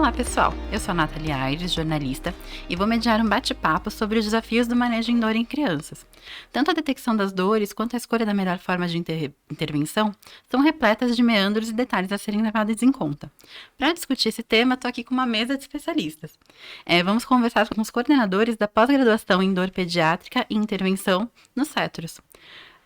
Olá, pessoal! Eu sou a Nathalie Aires, jornalista, e vou mediar um bate-papo sobre os desafios do manejo em dor em crianças. Tanto a detecção das dores quanto a escolha da melhor forma de intervenção são repletas de meandros e detalhes a serem levados em conta. Para discutir esse tema, estou aqui com uma mesa de especialistas. Vamos conversar com os coordenadores da pós-graduação em dor pediátrica e intervenção no CETROS.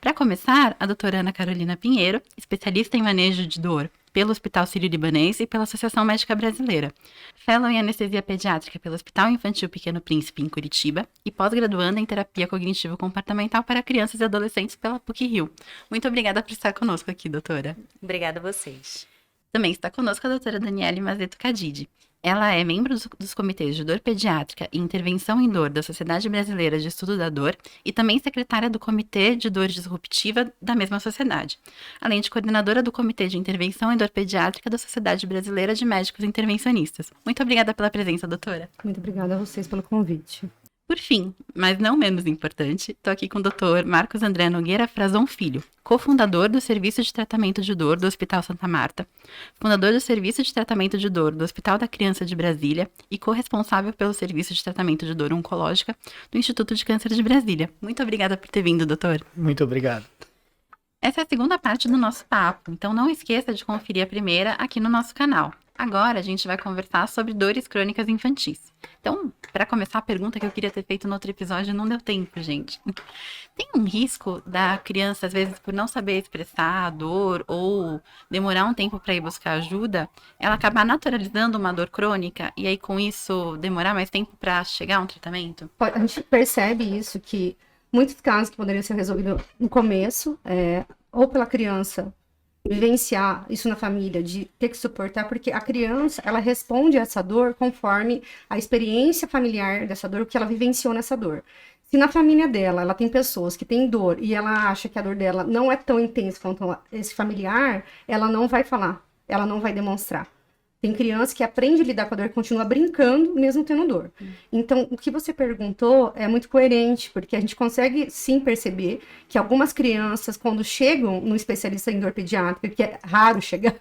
Para começar, a doutora Ana Carolina Pinheiro, especialista em manejo de dor pelo Hospital Sírio-Libanês e pela Associação Médica Brasileira, fellow em anestesia pediátrica pelo Hospital Infantil Pequeno Príncipe, em Curitiba, e pós-graduanda em terapia cognitivo-comportamental para crianças e adolescentes pela PUC-Rio. Muito obrigada por estar conosco aqui, doutora. Obrigada a vocês. Também está conosco a doutora Daniele Mazeto Cadide. Ela é membro dos comitês de dor pediátrica e intervenção em dor da Sociedade Brasileira de Estudo da Dor e também secretária do Comitê de Dor Disruptiva da mesma sociedade, além de coordenadora do Comitê de Intervenção em Dor Pediátrica da Sociedade Brasileira de Médicos Intervencionistas. Muito obrigada pela presença, doutora. Muito obrigada a vocês pelo convite. Por fim, mas não menos importante, estou aqui com o Dr. Marcos André Nogueira Frazão Filho, cofundador do Serviço de Tratamento de Dor do Hospital Santa Marta, fundador do Serviço de Tratamento de Dor do Hospital da Criança de Brasília e corresponsável pelo Serviço de Tratamento de Dor Oncológica do Instituto de Câncer de Brasília. Muito obrigada por ter vindo, doutor. Muito obrigado. Essa é a segunda parte do nosso papo, então não esqueça de conferir a primeira aqui no nosso canal. Agora a gente vai conversar sobre dores crônicas infantis. Então, para começar, a pergunta que eu queria ter feito no outro episódio não deu tempo, gente. Tem um risco da criança, às vezes, por não saber expressar a dor ou demorar um tempo para ir buscar ajuda, ela acabar naturalizando uma dor crônica e aí, com isso, demorar mais tempo para chegar a um tratamento? A gente percebe isso, que muitos casos que poderiam ser resolvidos no começo, ou pela criança vivenciar isso na família, de ter que suportar, porque a criança, ela responde a essa dor conforme a experiência familiar dessa dor, o que ela vivenciou nessa dor. Se na família dela, ela tem pessoas que têm dor e ela acha que a dor dela não é tão intensa quanto esse familiar, ela não vai falar, ela não vai demonstrar. Tem criança que aprende a lidar com a dor e continua brincando, mesmo tendo dor. Então, o que você perguntou é muito coerente, porque a gente consegue, sim, perceber que algumas crianças, quando chegam no especialista em dor pediátrica, que é raro chegar,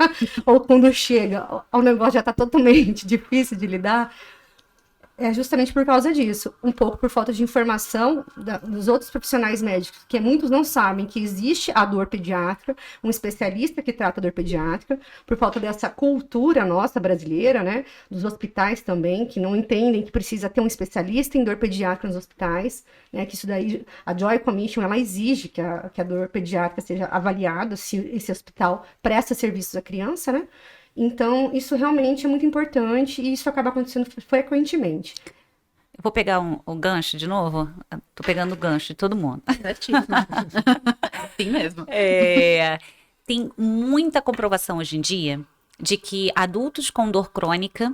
ou quando chega, o negócio já está totalmente difícil de lidar, é justamente por causa disso. Um pouco por falta de informação dos outros profissionais médicos, que muitos não sabem que existe a dor pediátrica, um especialista que trata a dor pediátrica, por falta dessa cultura nossa brasileira, né, dos hospitais também, que não entendem que precisa ter um especialista em dor pediátrica nos hospitais, né, que isso daí, a Joy Commission, ela exige que a dor pediátrica seja avaliada, se esse hospital presta serviços à criança, né? Então, isso realmente é muito importante e isso acaba acontecendo frequentemente. Eu vou pegar o gancho de novo. Tô pegando o gancho de todo mundo. Sim mesmo. Tem muita comprovação hoje em dia de que adultos com dor crônica,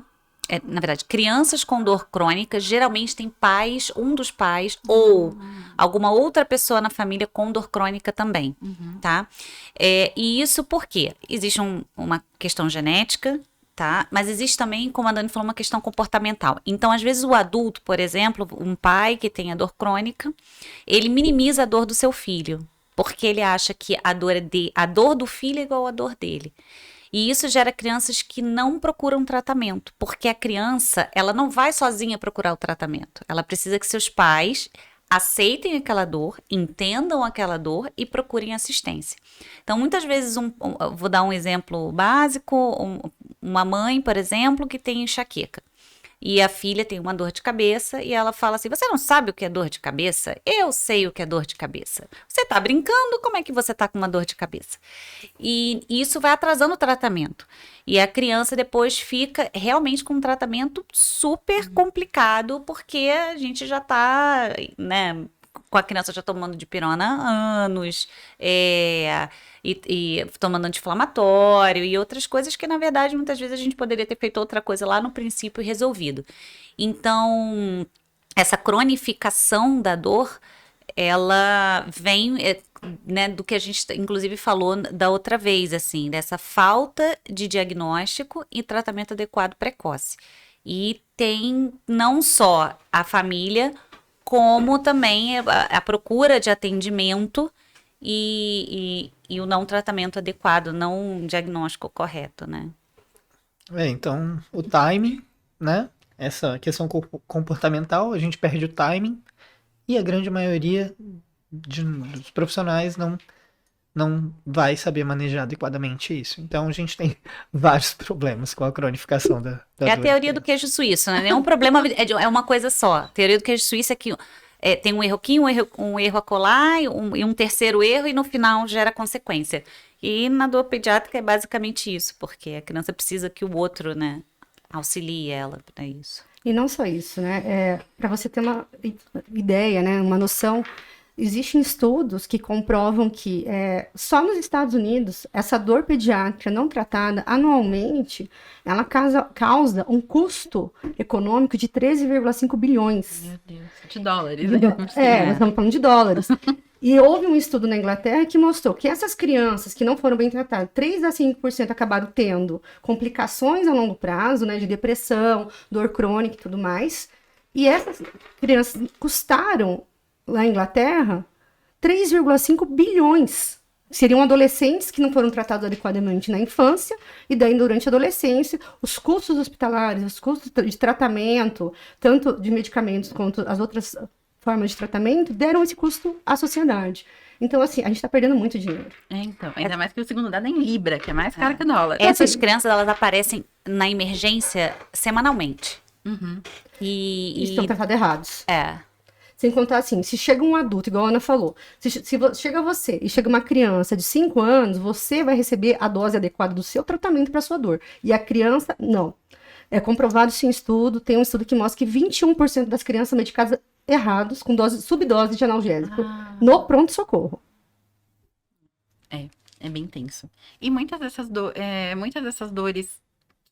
na verdade, crianças com dor crônica, geralmente tem pais, um dos pais, ou alguma outra pessoa na família com dor crônica também, tá? E isso por quê? Existe uma questão genética, tá? Mas existe também, como a Dani falou, uma questão comportamental. Então, às vezes, o adulto, por exemplo, um pai que tem a dor crônica, ele minimiza a dor do seu filho, porque ele acha que a dor do filho é igual à dor dele. E isso gera crianças que não procuram tratamento, porque a criança, ela não vai sozinha procurar o tratamento. Ela precisa que seus pais aceitem aquela dor, entendam aquela dor e procurem assistência. Então, muitas vezes, vou dar um exemplo básico, uma mãe, por exemplo, que tem enxaqueca. E a filha tem uma dor de cabeça e ela fala assim, você não sabe o que é dor de cabeça? Eu sei o que é dor de cabeça. Você tá brincando? Como é que você tá com uma dor de cabeça? E isso vai atrasando o tratamento. E a criança depois fica realmente com um tratamento super complicado, porque a gente já tá, né, com a criança já tomando dipirona há anos, e tomando anti-inflamatório e outras coisas que, na verdade, muitas vezes a gente poderia ter feito outra coisa lá no princípio e resolvido. Então, essa cronificação da dor, ela vem, né, do que a gente, inclusive, falou da outra vez, assim, dessa falta de diagnóstico e tratamento adequado precoce. E tem não só a família, como também a procura de atendimento e o não tratamento adequado, não diagnóstico correto, né? Então, o timing né? Essa questão comportamental, a gente perde o timing e a grande maioria dos profissionais não vai saber manejar adequadamente isso. Então a gente tem vários problemas com a cronificação da É a dor teoria do criança. queijo suíço, né? Nenhum problema é uma coisa só. A teoria do queijo suíço é que tem um erro aqui, um erro acolá e um terceiro erro, e no final gera consequência. E na dor pediátrica é basicamente isso, porque a criança precisa que o outro, né, auxilie ela para isso. E não só isso, né? Para você ter uma ideia, né? Uma noção, existem estudos que comprovam que só nos Estados Unidos, essa dor pediátrica não tratada, anualmente, ela causa um custo econômico de 13,5 bilhões. Meu Deus. De dólares. Nós estamos falando de dólares. E houve um estudo na Inglaterra que mostrou que essas crianças que não foram bem tratadas, 3 a 5% acabaram tendo complicações a longo prazo, né, de depressão, dor crônica e tudo mais. E essas crianças custaram, lá na Inglaterra, 3,5 bilhões. Seriam adolescentes que não foram tratados adequadamente na infância, e daí, durante a adolescência, os custos hospitalares, os custos de tratamento, tanto de medicamentos quanto as outras formas de tratamento, deram esse custo à sociedade. Então, assim, a gente está perdendo muito dinheiro. Então, ainda mais que o segundo dado é em Libra, que é mais caro que dólar. Essas crianças, elas aparecem na emergência semanalmente. Uhum. E estão tratados errados. É. Sem contar assim, se chega um adulto, igual a Ana falou, se chega você e chega uma criança de 5 anos, você vai receber a dose adequada do seu tratamento para sua dor. E a criança, não. É comprovado isso em estudo, tem um estudo que mostra que 21% das crianças são medicadas errados, com subdose de analgésico, no pronto-socorro. É bem tenso. E muitas dessas dores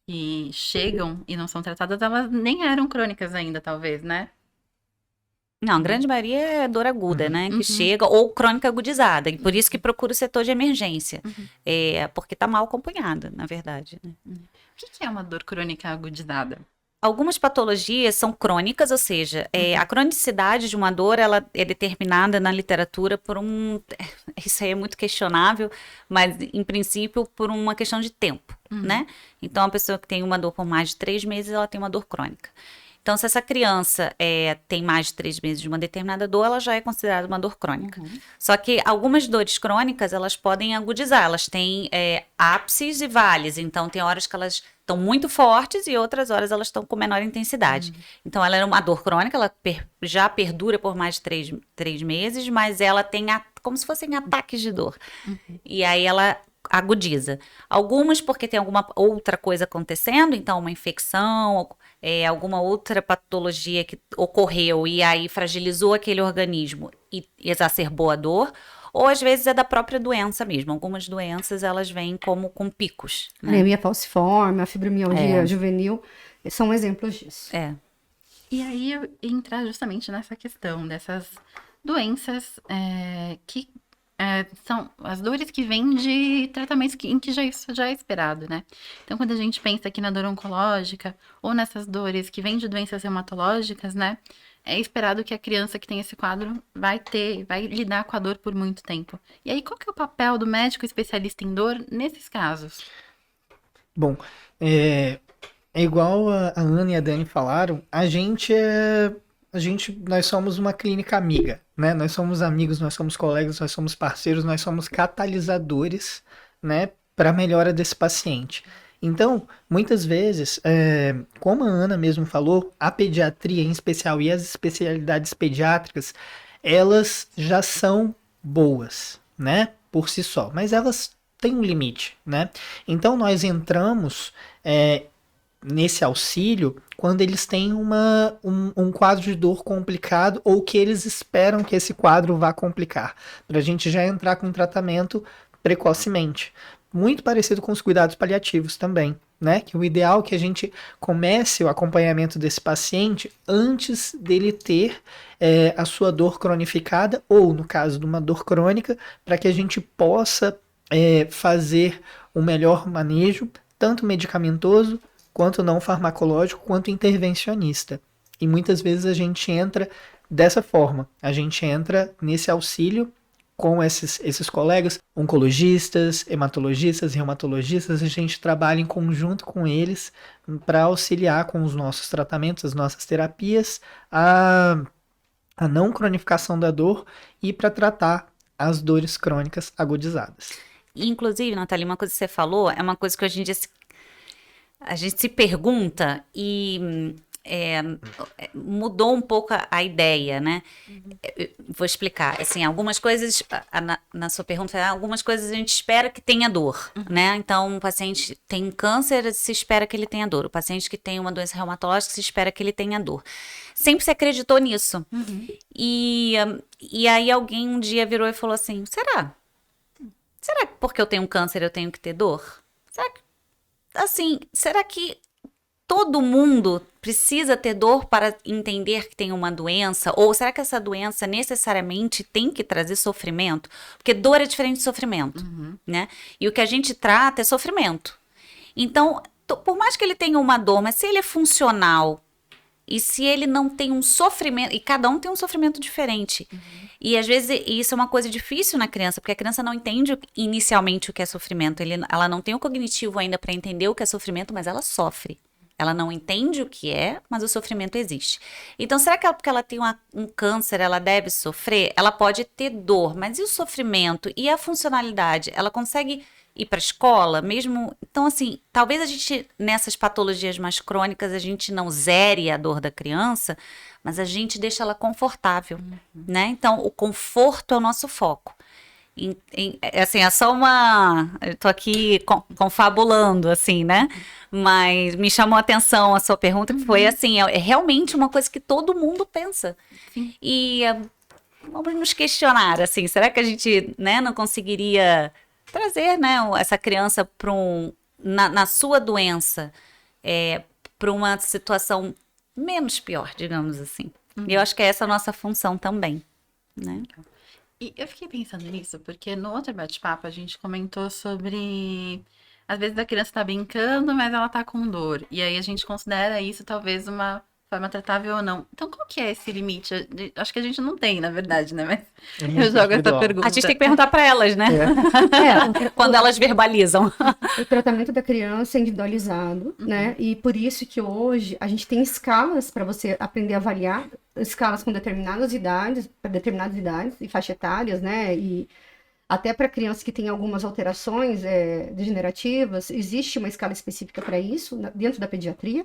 que chegam e não são tratadas, elas nem eram crônicas ainda, talvez, né? Não, a grande maioria é dor aguda, né? Que chega, ou crônica agudizada. E por isso que procura o setor de emergência. Porque tá mal acompanhada, na verdade. Né? O que é uma dor crônica agudizada? Algumas patologias são crônicas, ou seja, a cronicidade de uma dor, ela é determinada na literatura por isso aí é muito questionável, mas em princípio por uma questão de tempo, né? Então, a pessoa que tem uma dor por mais de 3 meses, ela tem uma dor crônica. Então, se essa criança tem mais de 3 meses de uma determinada dor, ela já é considerada uma dor crônica. Só que algumas dores crônicas, elas podem agudizar, elas têm ápices e vales. Então, tem horas que elas estão muito fortes e outras horas elas estão com menor intensidade. Então, ela é uma dor crônica, ela já perdura por mais de 3 meses, mas ela tem como se fossem ataques de dor. E aí, ela agudiza. Algumas porque tem alguma outra coisa acontecendo, então uma infecção, alguma outra patologia que ocorreu e aí fragilizou aquele organismo e exacerbou a dor, ou às vezes é da própria doença mesmo. Algumas doenças, elas vêm como com picos. Né? Anemia falciforme, a fibromialgia juvenil, são exemplos disso. E aí eu ia entrar justamente nessa questão dessas doenças que são as dores que vêm de tratamentos em que isso já é esperado, né? Então, quando a gente pensa aqui na dor oncológica ou nessas dores que vêm de doenças reumatológicas, né? É esperado que a criança que tem esse quadro vai lidar com a dor por muito tempo. E aí, qual que é o papel do médico especialista em dor nesses casos? Bom, é igual a Ana e a Dani falaram, nós somos uma clínica amiga, né? Nós somos amigos, nós somos colegas, nós somos parceiros, nós somos catalisadores, né, para a melhora desse paciente. Então, muitas vezes, como a Ana mesmo falou, a pediatria em especial e as especialidades pediátricas, elas já são boas, né, por si só, mas elas têm um limite, né? Então, nós entramos nesse auxílio quando eles têm um quadro de dor complicado ou que eles esperam que esse quadro vá complicar, para a gente já entrar com tratamento precocemente. Muito parecido com os cuidados paliativos também, né? Que o ideal é que a gente comece o acompanhamento desse paciente antes dele ter a sua dor cronificada, ou no caso de uma dor crônica, para que a gente possa fazer o melhor manejo, tanto medicamentoso, quanto não farmacológico, quanto intervencionista. E muitas vezes a gente entra dessa forma, a gente entra nesse auxílio com esses colegas, oncologistas, hematologistas, reumatologistas, a gente trabalha em conjunto com eles para auxiliar com os nossos tratamentos, as nossas terapias, a não cronificação da dor e para tratar as dores crônicas agudizadas. Inclusive, Nathalie, uma coisa que você falou é uma coisa que hoje em dia a gente se pergunta e mudou um pouco a ideia, né? Vou explicar. Assim, algumas coisas, na sua pergunta, algumas coisas a gente espera que tenha dor, né? Então, o paciente tem câncer, se espera que ele tenha dor. O paciente que tem uma doença reumatológica, se espera que ele tenha dor. Sempre se acreditou nisso. E aí alguém um dia virou e falou assim, será que porque eu tenho um câncer eu tenho que ter dor? Será que todo mundo precisa ter dor para entender que tem uma doença? Ou será que essa doença necessariamente tem que trazer sofrimento? Porque dor é diferente de sofrimento, né? E o que a gente trata é sofrimento. Então, por mais que ele tenha uma dor, mas se ele é funcional e se ele não tem um sofrimento, e cada um tem um sofrimento diferente. E às vezes isso é uma coisa difícil na criança, porque a criança não entende inicialmente o que é sofrimento. Ela não tem o cognitivo ainda para entender o que é sofrimento, mas ela sofre. Ela não entende o que é, mas o sofrimento existe. Então, será que porque ela tem um câncer, ela deve sofrer? Ela pode ter dor, mas e o sofrimento? E a funcionalidade? Ela consegue ir para a escola mesmo? Então, assim, talvez a gente, nessas patologias mais crônicas, a gente não zere a dor da criança, mas a gente deixa ela confortável, né? Então, o conforto é o nosso foco. Assim, é só eu tô aqui confabulando, assim, né? Mas me chamou a atenção a sua pergunta, que foi assim, é realmente uma coisa que todo mundo pensa. Sim. E vamos nos questionar, assim, será que a gente, né, não conseguiria trazer, né, essa criança para na sua doença, para uma situação menos pior, digamos assim. E eu acho que é essa a nossa função também, né? E eu fiquei pensando nisso, porque no outro bate-papo a gente comentou sobre. Às vezes a criança tá brincando, mas ela tá com dor. E aí a gente considera isso talvez uma forma tratável ou não. Então, qual que é esse limite? Acho que a gente não tem, na verdade, né? Mas É muito eu jogo essa individual. pergunta. A gente tem que perguntar para elas, né? Quando elas verbalizam. O tratamento da criança é individualizado, né? E por isso que hoje a gente tem escalas para você aprender a avaliar, escalas com determinadas idades, para determinadas idades e faixa etárias, né? E até para crianças que têm algumas alterações degenerativas, existe uma escala específica para isso dentro da pediatria.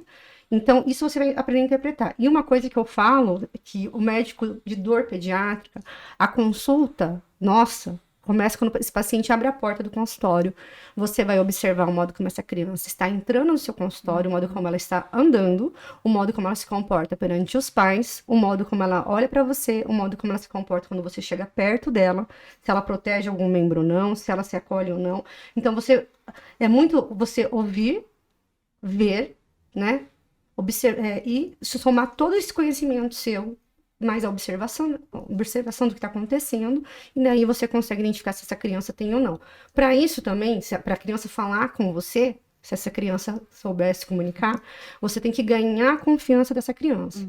Então, isso você vai aprender a interpretar. E uma coisa que eu falo, que o médico de dor pediátrica, a consulta, nossa, começa quando esse paciente abre a porta do consultório. Você vai observar o modo como essa criança está entrando no seu consultório, o modo como ela está andando, o modo como ela se comporta perante os pais, o modo como ela olha para você, o modo como ela se comporta quando você chega perto dela, se ela protege algum membro ou não, se ela se acolhe ou não. Então, é muito você ouvir, ver, né? E somar todo esse conhecimento seu, mais a observação do que está acontecendo, e daí você consegue identificar se essa criança tem ou não. Para isso também, para a criança falar com você, se essa criança soubesse comunicar, você tem que ganhar a confiança dessa criança.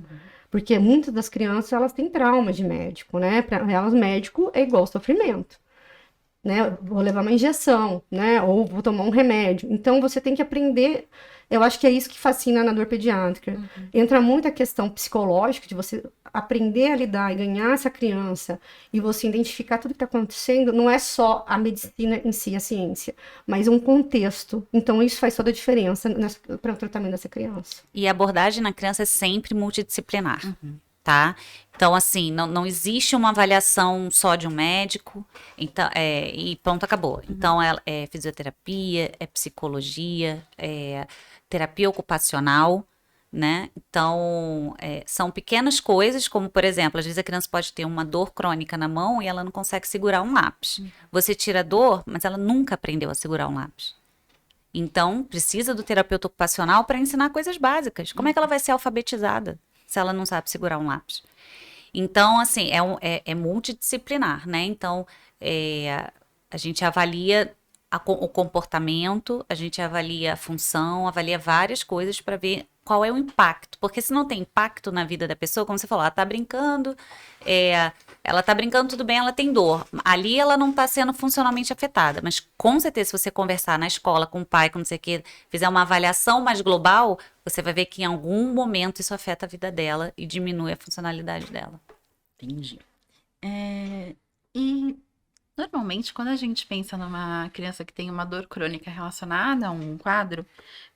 Porque muitas das crianças, elas têm trauma de médico, né? Para elas, médico é igual sofrimento. Né? Vou levar uma injeção, né? Ou vou tomar um remédio. Então, você tem que aprender. Eu acho que é isso que fascina na dor pediátrica. Entra muito a questão psicológica de você aprender a lidar e ganhar essa criança e você identificar tudo que está acontecendo. Não é só a medicina em si, a ciência, mas um contexto. Então, isso faz toda a diferença para o tratamento dessa criança. E a abordagem na criança é sempre multidisciplinar. Tá? Então, assim, não existe uma avaliação só de um médico, então, e pronto, acabou. Então, é fisioterapia, é psicologia, é terapia ocupacional, né? Então, são pequenas coisas, como, por exemplo, às vezes a criança pode ter uma dor crônica na mão e ela não consegue segurar um lápis. Você tira a dor, mas ela nunca aprendeu a segurar um lápis. Então, precisa do terapeuta ocupacional para ensinar coisas básicas. Como é que ela vai ser alfabetizada se ela não sabe segurar um lápis? Então, assim, é multidisciplinar, né? Então, a gente avalia o comportamento, a gente avalia a função, avalia várias coisas para ver qual é o impacto. Porque se não tem impacto na vida da pessoa, como você falou, ela tá brincando, tudo bem, ela tem dor. Ali ela não tá sendo funcionalmente afetada. Mas com certeza, se você conversar na escola com o pai, com não sei o que, fizer uma avaliação mais global, você vai ver que em algum momento isso afeta a vida dela e diminui a funcionalidade dela. Entendi. E normalmente, quando a gente pensa numa criança que tem uma dor crônica relacionada a um quadro,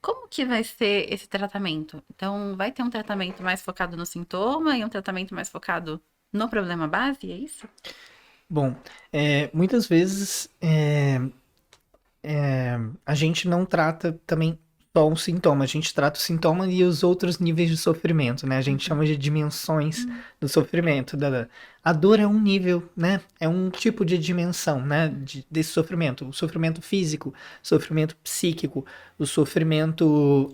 como que vai ser esse tratamento? Então, vai ter um tratamento mais focado no sintoma e um tratamento mais focado no problema base, é isso? Bom, muitas vezes a gente não trata também só um sintoma, a gente trata o sintoma e os outros níveis de sofrimento, né? A gente chama de dimensões do sofrimento. A dor é um nível, né? É um tipo de dimensão, né? Desse sofrimento. O sofrimento físico, sofrimento psíquico, o sofrimento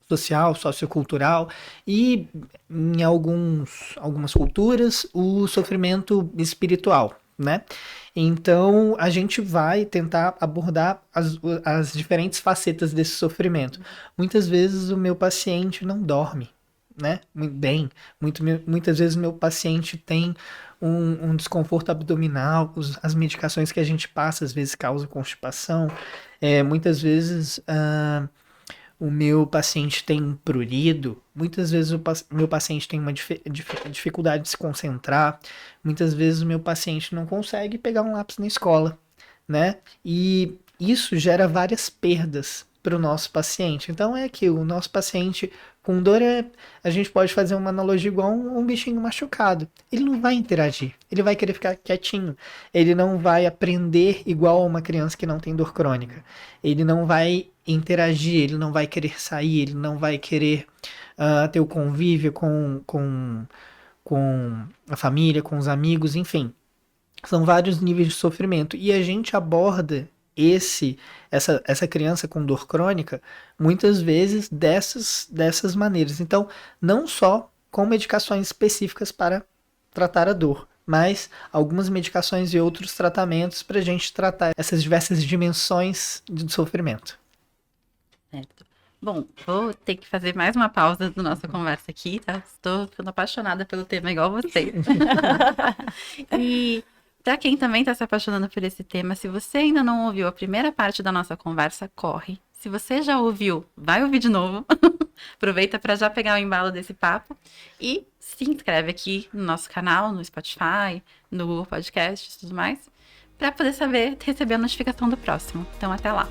social, sociocultural e, em algumas culturas, o sofrimento espiritual, né? Então, a gente vai tentar abordar as diferentes facetas desse sofrimento. Muitas vezes o meu paciente não dorme, né? Bem. Muitas vezes o meu paciente tem um desconforto abdominal, as medicações que a gente passa às vezes causam constipação. Muitas vezes o meu paciente tem prurido, muitas vezes o meu paciente tem uma dificuldade de se concentrar, muitas vezes o meu paciente não consegue pegar um lápis na escola, né? E isso gera várias perdas para o nosso paciente. Então é que o nosso paciente com dor, a gente pode fazer uma analogia igual um bichinho machucado. Ele não vai interagir, ele vai querer ficar quietinho, ele não vai aprender igual uma criança que não tem dor crônica. Ele não vai interagir, ele não vai querer sair, ele não vai querer ter o convívio com a família, com os amigos, enfim. São vários níveis de sofrimento. E a gente aborda essa criança com dor crônica muitas vezes dessas maneiras. Então, não só com medicações específicas para tratar a dor, mas algumas medicações e outros tratamentos para a gente tratar essas diversas dimensões de sofrimento. Certo. Bom, vou ter que fazer mais uma pausa da nossa conversa aqui, tá? Estou ficando apaixonada pelo tema igual vocês. E para quem também está se apaixonando por esse tema, se você ainda não ouviu a primeira parte da nossa conversa, corre. Se você já ouviu, vai ouvir de novo. Aproveita para já pegar o embalo desse papo e se inscreve aqui no nosso canal, no Spotify, no Google Podcast e tudo mais, para poder receber a notificação do próximo. Então, até lá.